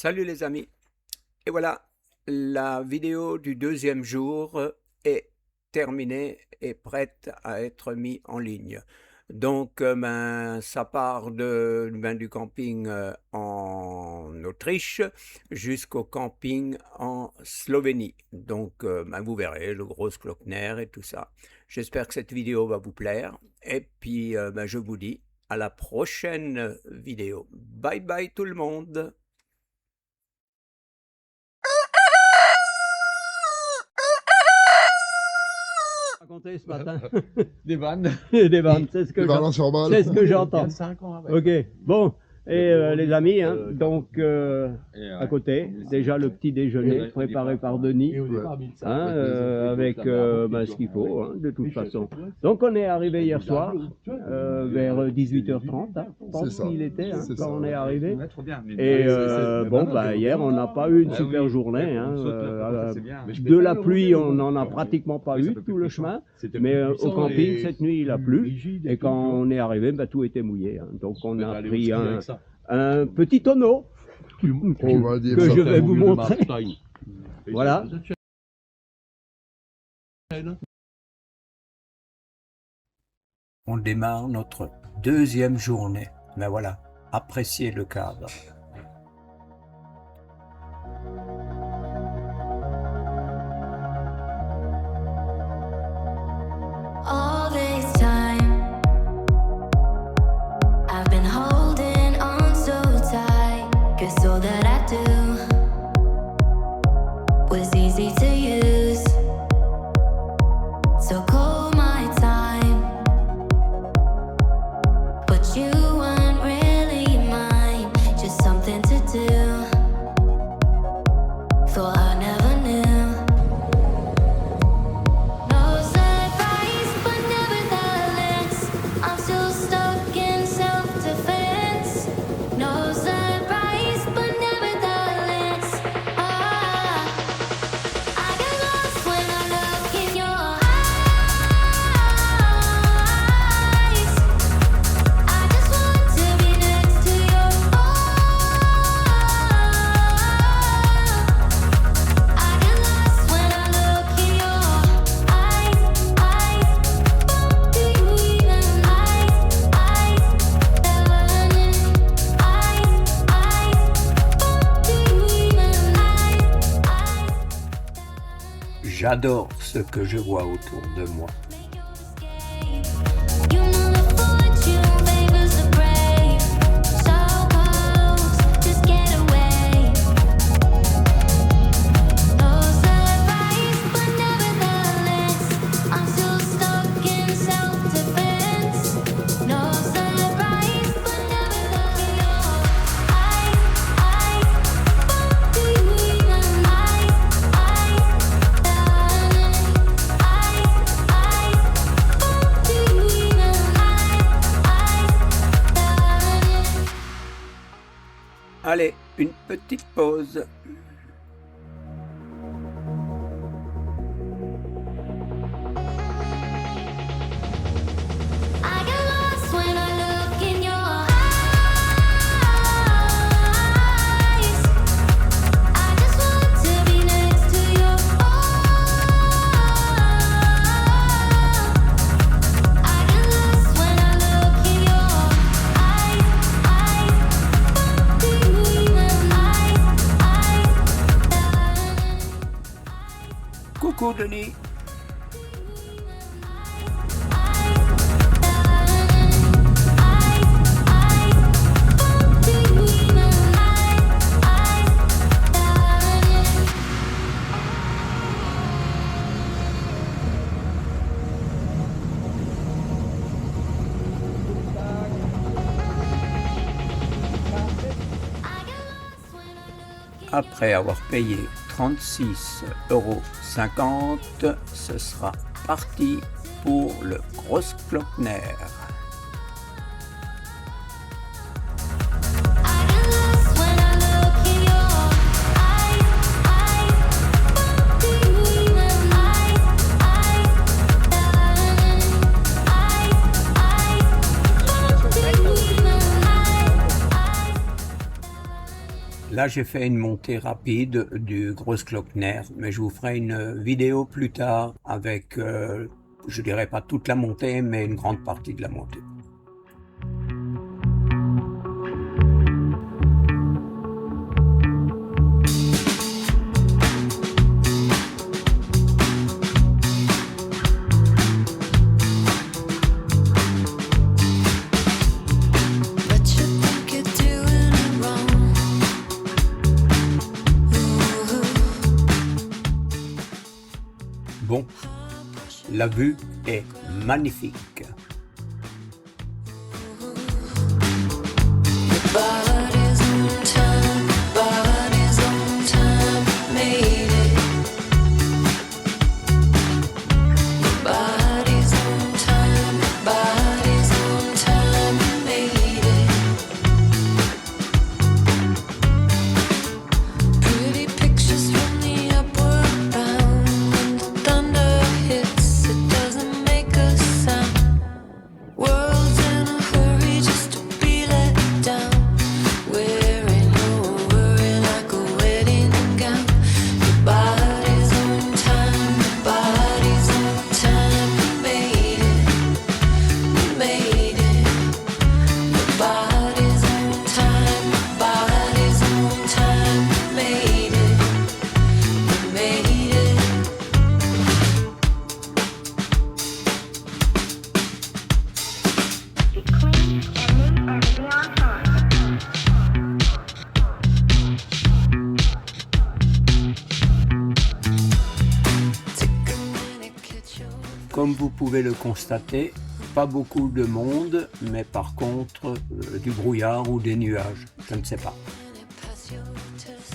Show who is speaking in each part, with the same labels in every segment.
Speaker 1: Salut les amis. Et voilà, la vidéo du deuxième jour est terminée et prête à être mise en ligne. Donc, ça part du camping en Autriche jusqu'au camping en Slovénie. Donc, vous verrez le gros Glockner et tout ça. J'espère que cette vidéo va vous plaire. Et puis, je vous dis à la prochaine vidéo. Bye bye tout le monde.
Speaker 2: Raconter ce matin.
Speaker 3: Des vannes.
Speaker 2: Des vannes, c'est ce que
Speaker 4: Des vannes sur balle.
Speaker 2: c'est ce que j'entends.
Speaker 3: 5 ans avec.
Speaker 2: Ok, bon. Et les amis, donc à côté,
Speaker 3: Et,
Speaker 2: déjà le petit déjeuner
Speaker 3: et,
Speaker 2: préparé par Denis, avec ce qu'il faut, hein, de toute façon. Donc on est arrivé hier soir, vers 18h30, je pense qu'il était, quand on est arrivé. Et hier on n'a pas eu une super journée. De la pluie, on n'en a pratiquement pas eu tout le chemin, mais au camping, cette nuit, il a plu. Et quand on est arrivé, tout était mouillé. Donc on a pris un petit tonneau
Speaker 4: On va dire
Speaker 2: que
Speaker 4: ça.
Speaker 2: je vais vous montrer. Voilà.
Speaker 1: On démarre notre deuxième journée. Mais voilà, appréciez le cadre.
Speaker 5: All this time, I've been holding on so tight, 'cause all that I do was easy to use. So call my time, but you weren't really mine, just something to do. Thought I never knew. No surprise, but nevertheless, I'm still stuck in self-defense. No surprise, but nevertheless, I get lost when I look in your eyes. I just want to be next to your I get lost when I look in your eyes. Do you even
Speaker 1: J'adore ce que je vois autour de moi.
Speaker 5: You know the fortune favors the brave. So close, just get away. No surprise, but nevertheless, I'm still stuck in self-defense. No surprise, but nevertheless, do you even
Speaker 1: Allez, une petite pause.
Speaker 5: I get lost when I look in your eyes. I just want to be next to your I get lost when I look in your do you even
Speaker 1: Coucou Denis. Après avoir payé 36,50 €, ce sera parti pour le Großglockner.
Speaker 5: I get lost when I look in your do you even
Speaker 1: La Là, j'ai fait une montée rapide du Großglockner, mais je vous ferai une vidéo plus tard avec, je dirais pas toute la montée, mais une grande partie de la montée.
Speaker 5: But you think you're doing it wrong.
Speaker 1: Bon, la vue est magnifique.
Speaker 5: Body's on time, body's on time, made it. Body's on time, made it. Pretty pictures from the upward bound. When the thunder hits, it doesn't make a sound. World's in a hurry just to be let down. Wearing your worry like a wedding gown. Your body's on time, you made it, you made it. Your body's on time, you made it, you made it. Take a minute, catch your
Speaker 1: Comme vous pouvez le constater, pas beaucoup de monde, mais par contre du brouillard ou des nuages, je ne sais pas.
Speaker 5: minute, pass your test.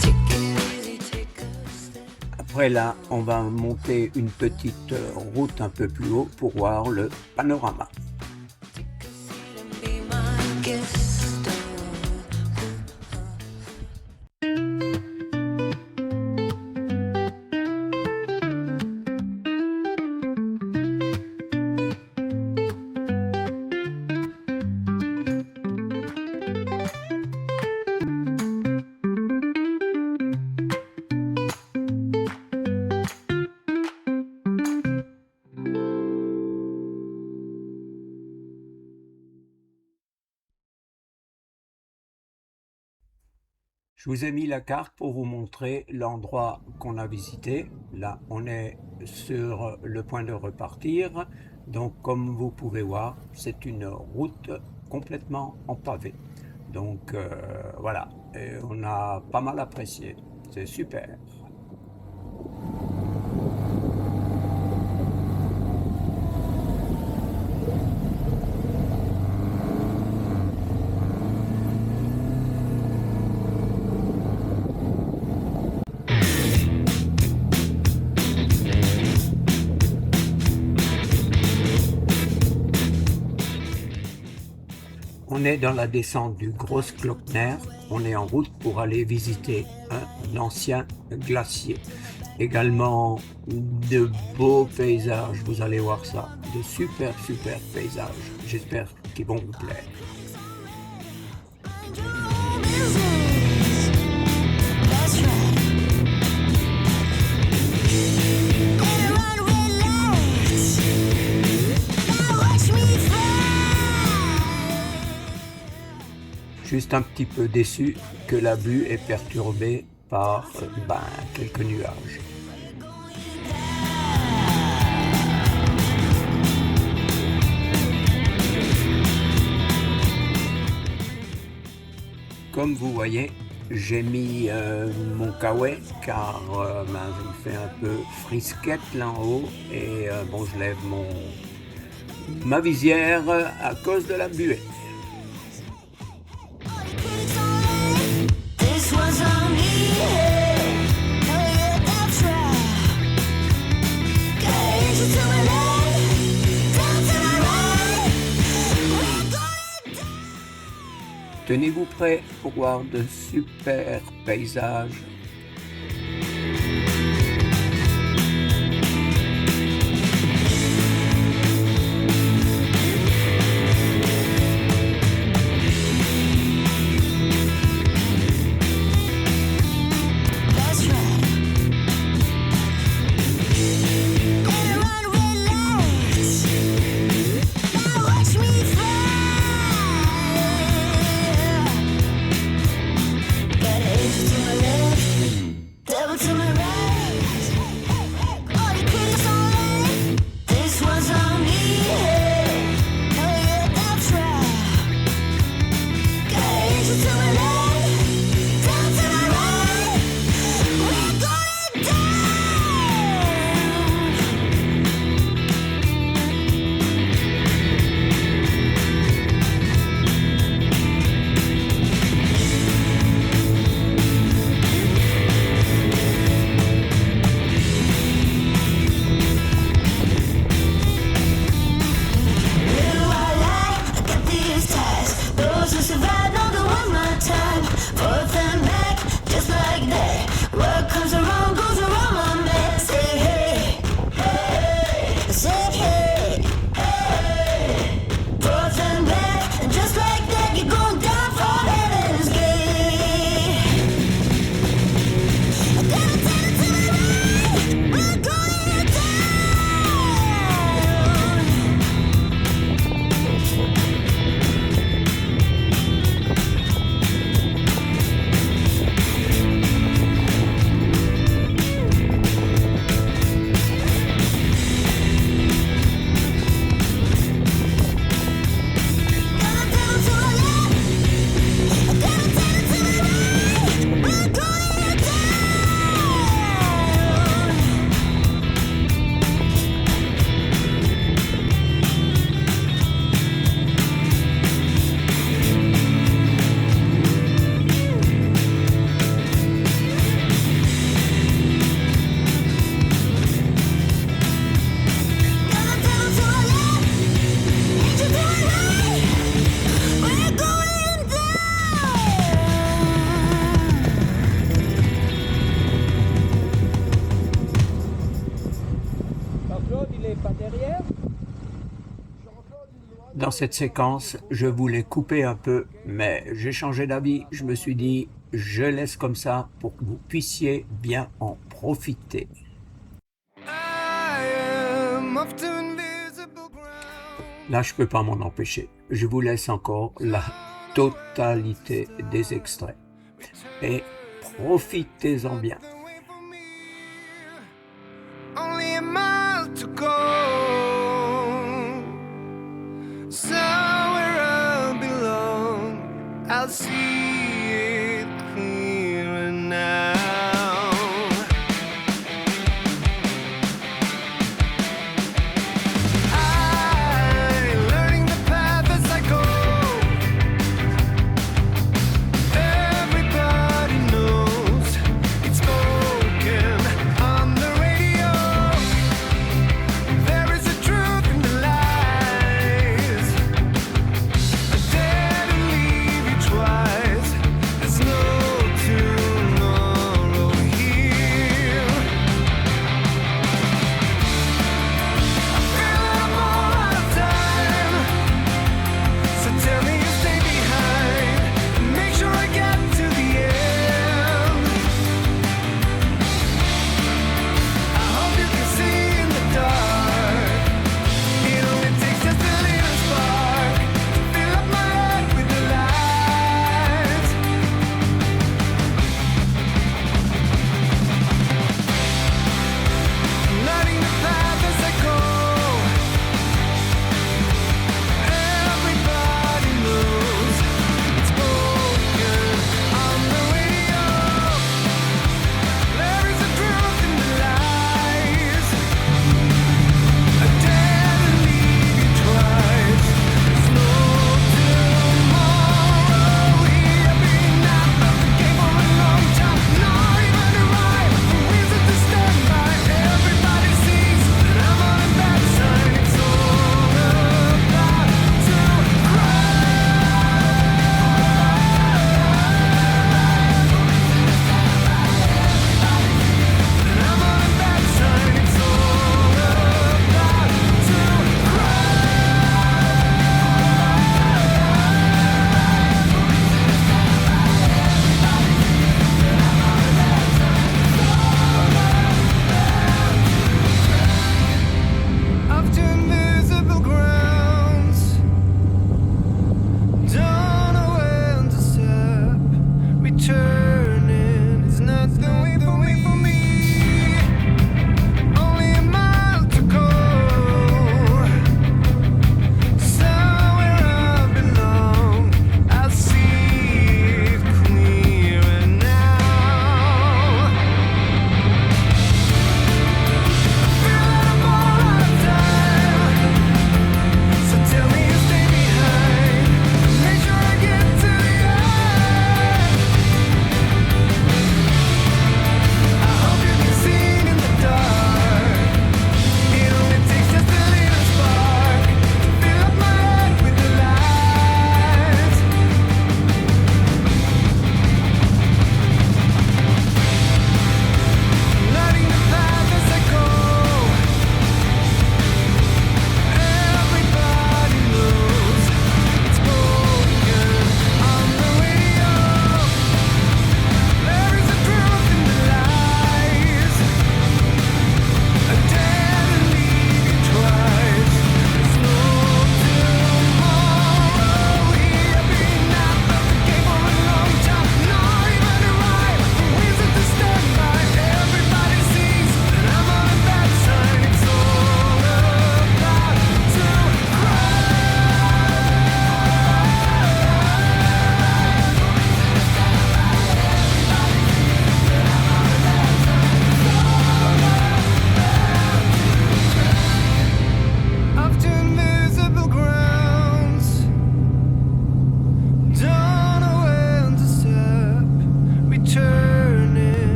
Speaker 5: Take it easy, take a step.
Speaker 1: Après là, on va monter une petite route un peu plus haut pour voir le panorama.
Speaker 5: Take a seat and be my guest.
Speaker 1: Je vous ai mis la carte pour vous montrer l'endroit qu'on a visité. Là, on est sur le point de repartir. Donc, comme vous pouvez voir, c'est une route complètement en pavé. Donc, voilà, et on a pas mal apprécié. C'est super. On est dans la descente du Großglockner. On est en route pour aller visiter un ancien glacier. Également de beaux paysages, vous allez voir ça. De super paysages. J'espère qu'ils vont vous plaire.
Speaker 5: That's right. Gotta run red lights. Now watch me fly.
Speaker 1: Juste un petit peu déçu que la vue est perturbée par quelques nuages. Comme vous voyez, j'ai mis mon kawaii car il fait un peu frisquette là en haut et bon, je lève ma visière à cause de la buée.
Speaker 5: This was on me. Oh yeah, that's right. Gotta hit you to my left, down to my right. We're going down.
Speaker 1: Tenez-vous prêts pour voir de super paysages. dans cette séquence, je voulais couper un peu, mais j'ai changé d'avis. Je me suis dit, je laisse comme ça pour que vous puissiez bien en profiter. Là, je peux pas m'en empêcher. Je vous laisse encore la totalité des extraits. Et profitez-en bien.
Speaker 5: Only a mile to go. Somewhere I belong. I'll see it clearer now. I'm learning the path as I go. Everybody knows it's going.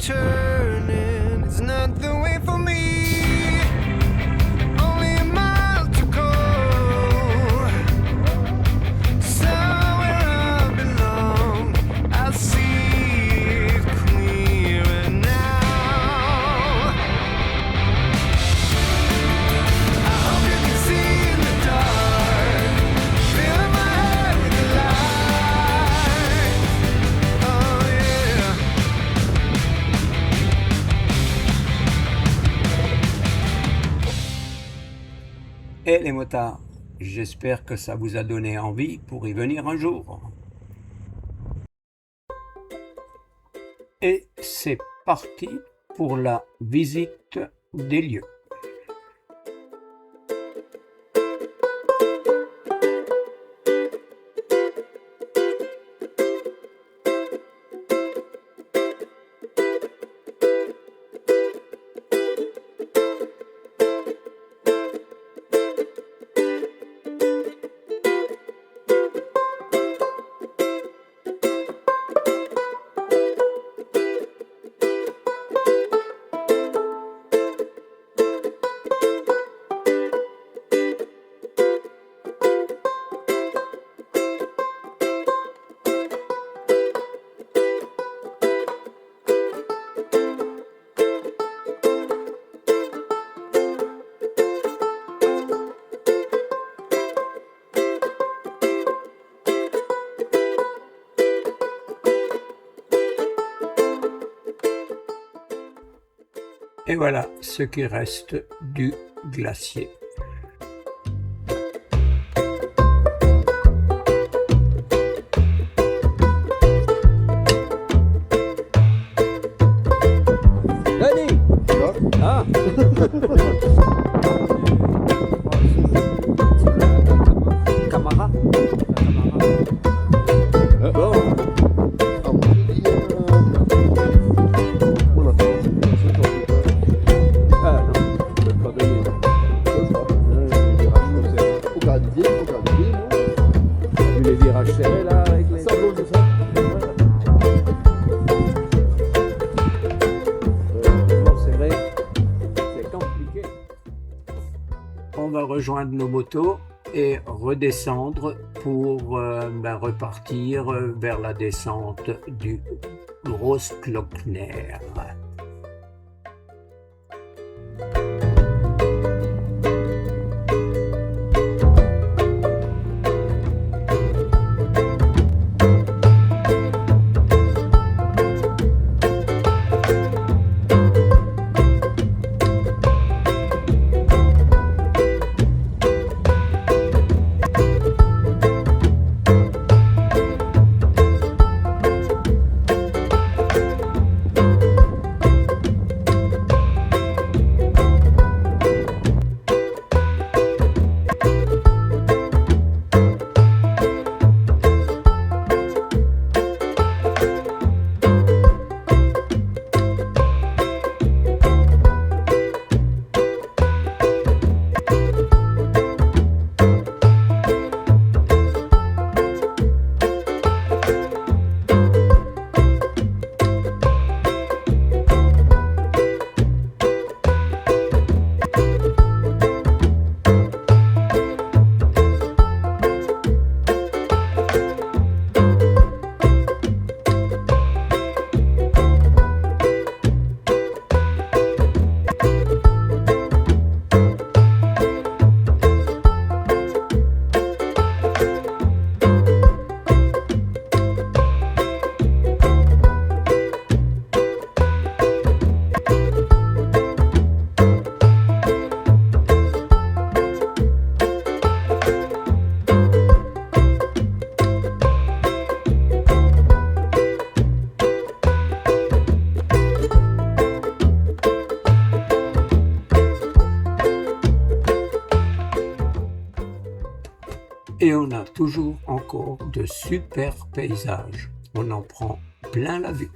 Speaker 1: turning. It's not the way for me. Only a mile to go. Somewhere I belong. I see it clearer now. I hope you can see in the dark. Filling my head with the light. Oh yeah. Et les motards, j'espère que ça vous a donné envie pour y venir un jour. Et c'est parti pour la visite des lieux. Et voilà ce qui reste du glacier.
Speaker 2: Denis! Ah! Camara? Bon. Ah non, je peux pas venir. Vu les virages serrés là avec les... Bon, c'est vrai, c'est compliqué.
Speaker 1: On va rejoindre nos motos et redescendre pour repartir vers la descente du Großglockner. Et on a toujours encore de super paysages. On en prend plein la vue.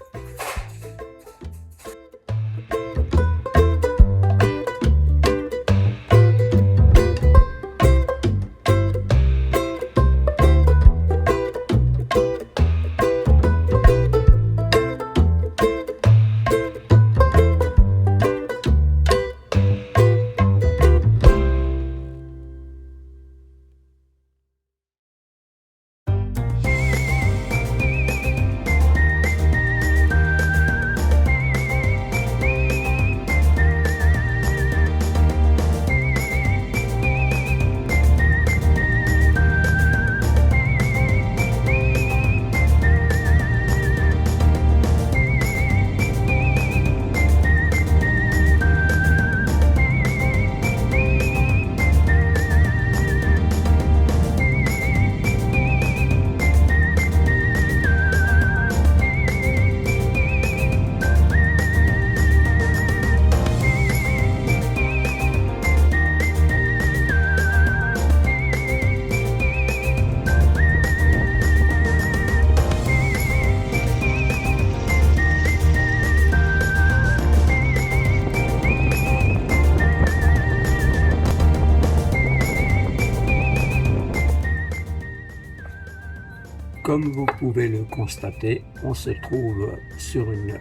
Speaker 1: Comme vous pouvez le constater, on se trouve sur une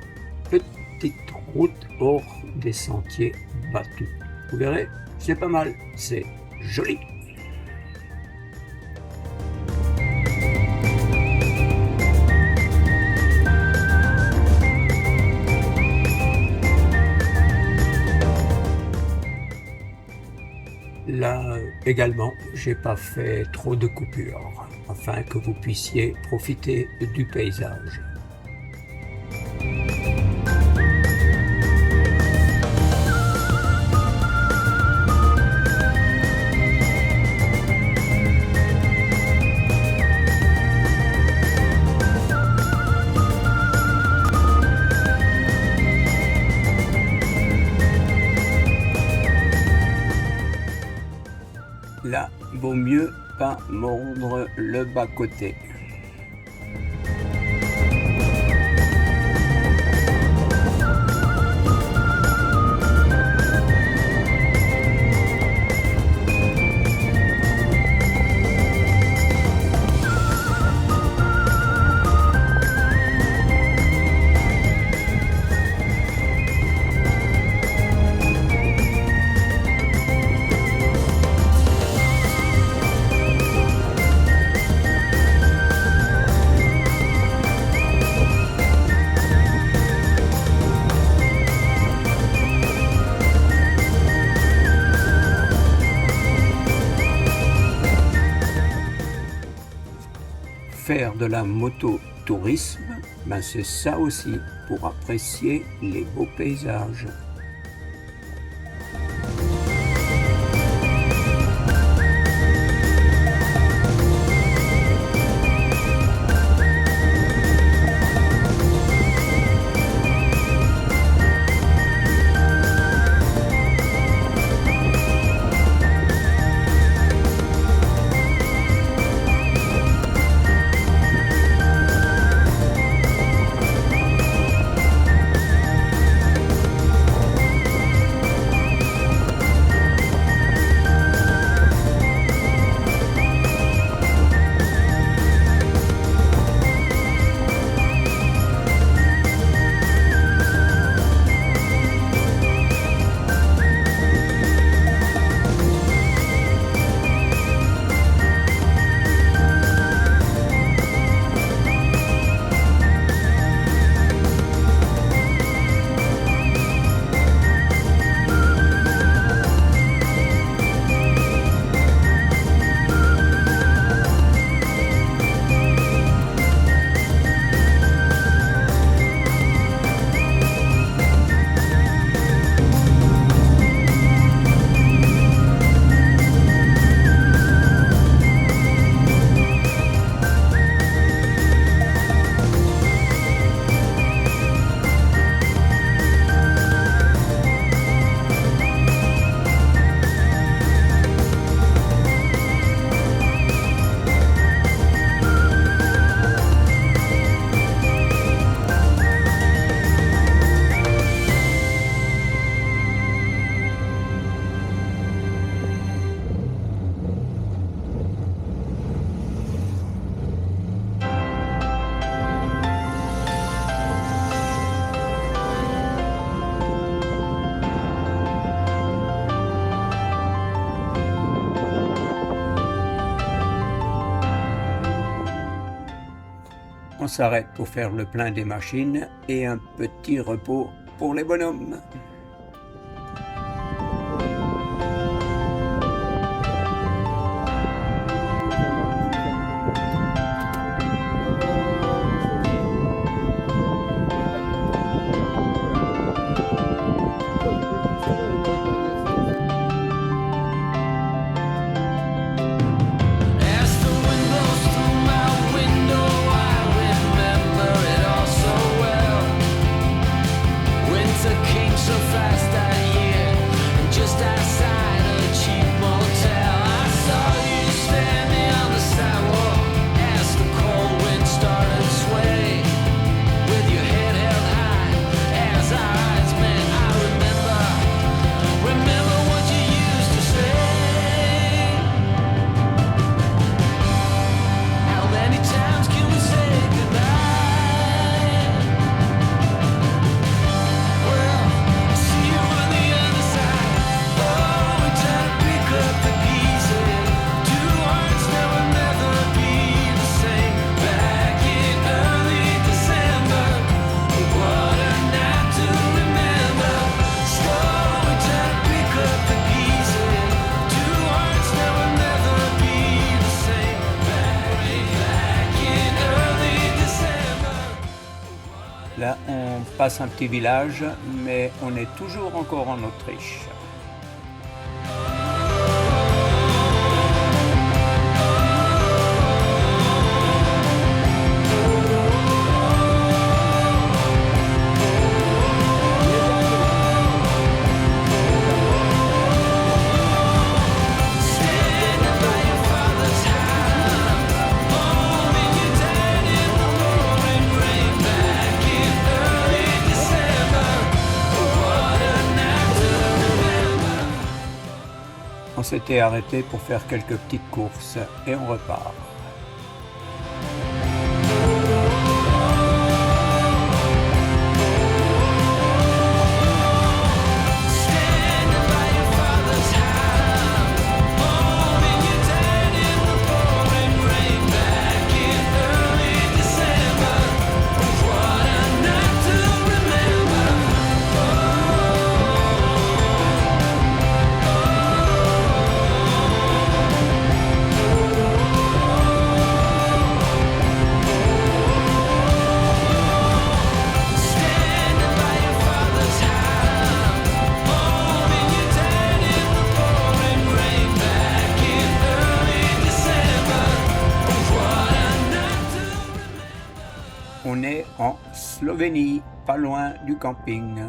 Speaker 1: petite route hors des sentiers battus. Vous verrez, c'est pas mal, c'est joli. Là également, j'ai pas fait trop de coupures afin que vous puissiez profiter du paysage. Là, vaut mieux pas mordre le bas-côté. Faire de la mototourisme, ben c'est ça aussi, pour apprécier les beaux paysages. On s'arrête pour faire le plein des machines et un petit repos pour les bonhommes.
Speaker 5: So
Speaker 1: dépasse un petit village, mais on est toujours encore en Autriche. On s'était arrêté pour faire quelques petites courses et on repart. On est en Slovénie, pas loin du camping.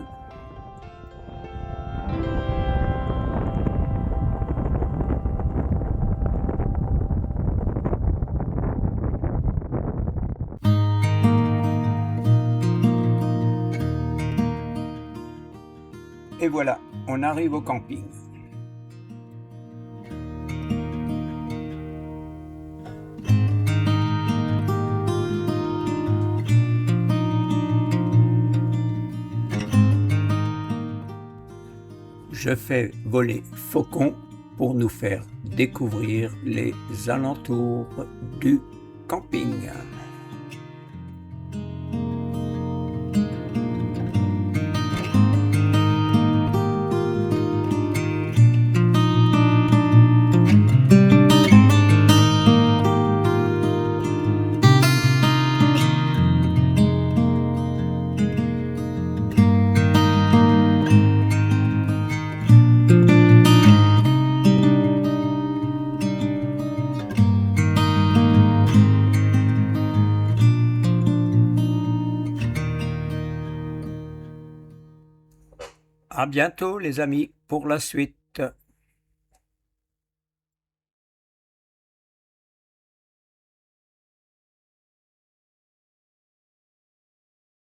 Speaker 1: Et voilà, on arrive au camping. Je fais voler Faucon pour nous faire découvrir les alentours du camping. À bientôt les amis pour la suite.